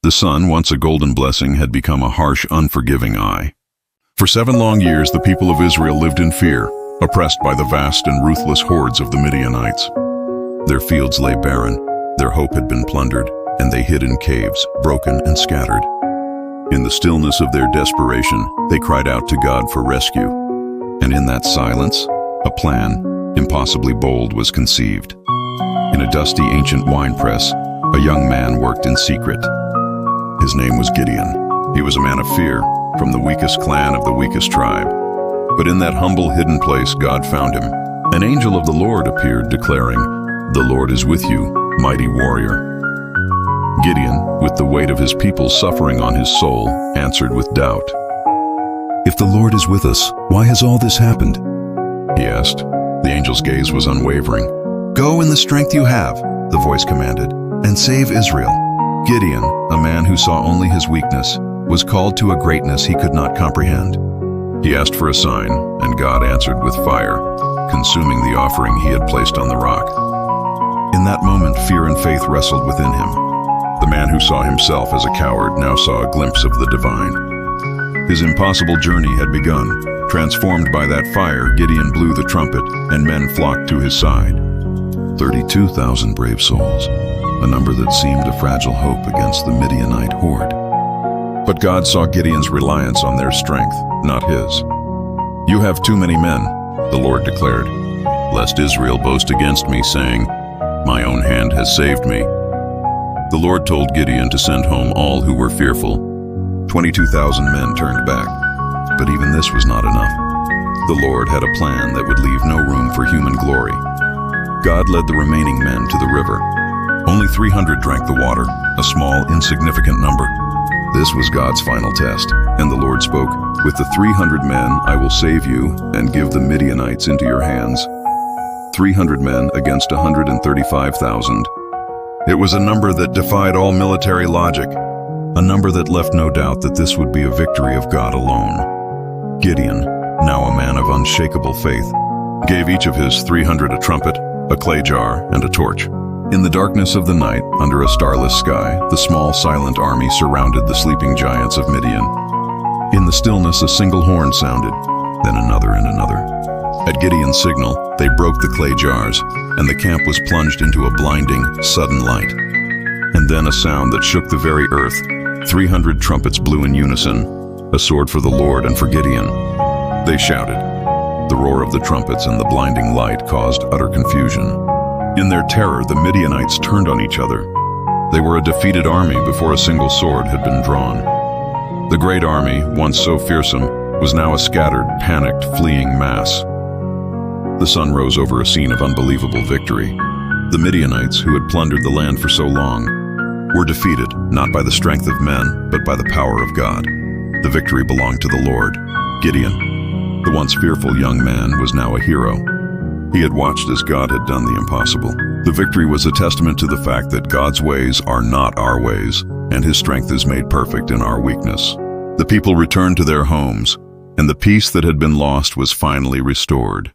The sun, once a golden blessing, had become a harsh, unforgiving eye. For 7 long years, the people of Israel lived in fear, oppressed by the vast and ruthless hordes of the Midianites. Their fields lay barren, their hope had been plundered, and they hid in caves, broken and scattered. In the stillness of their desperation, they cried out to God for rescue. And in that silence, a plan, impossibly bold, was conceived. In a dusty ancient winepress, a young man worked in secret. His name was Gideon. He was a man of fear, from the weakest clan of the weakest tribe. But in that humble, hidden place, God found him. An angel of the Lord appeared, declaring, "The Lord is with you, mighty warrior." Gideon, with the weight of his people suffering on his soul, answered with doubt. "If the Lord is with us, why has all this happened?" he asked. The angel's gaze was unwavering. "Go in the strength you have," the voice commanded, "and save Israel." Gideon, a man who saw only his weakness, was called to a greatness he could not comprehend. He asked for a sign, and God answered with fire, consuming the offering he had placed on the rock. In that moment, fear and faith wrestled within him. The man who saw himself as a coward now saw a glimpse of the divine. His impossible journey had begun. Transformed by that fire, Gideon blew the trumpet, and men flocked to his side. 32,000 brave souls, a number that seemed a fragile hope against the Midianite horde. But God saw Gideon's reliance on their strength, not his. "You have too many men," the Lord declared, "lest Israel boast against me, saying, 'My own hand has saved me.'" The Lord told Gideon to send home all who were fearful. 22,000 men turned back, but even this was not enough. The Lord had a plan that would leave no room for human glory. God led the remaining men to the river. Only 300 drank the water, a small, insignificant number. This was God's final test, and the Lord spoke, "With the 300 men I will save you and give the Midianites into your hands." 300 men against 135,000. It was a number that defied all military logic, a number that left no doubt that this would be a victory of God alone. Gideon, now a man of unshakable faith, gave each of his 300 a trumpet, a clay jar, and a torch. In the darkness of the night, under a starless sky, the small, silent army surrounded the sleeping giants of Midian. In the stillness, a single horn sounded, then another and another. At Gideon's signal, they broke the clay jars, and the camp was plunged into a blinding, sudden light. And then a sound that shook the very earth. 300 trumpets blew in unison, a sword for the Lord and for Gideon. They shouted. The roar of the trumpets and the blinding light caused utter confusion. In their terror, the Midianites turned on each other. They were a defeated army before a single sword had been drawn. The great army, once so fearsome, was now a scattered, panicked, fleeing mass. The sun rose over a scene of unbelievable victory. The Midianites, who had plundered the land for so long, were defeated, not by the strength of men, but by the power of God. The victory belonged to the Lord. Gideon, the once fearful young man, was now a hero. He had watched as God had done the impossible. The victory was a testament to the fact that God's ways are not our ways, and His strength is made perfect in our weakness. The people returned to their homes, and the peace that had been lost was finally restored.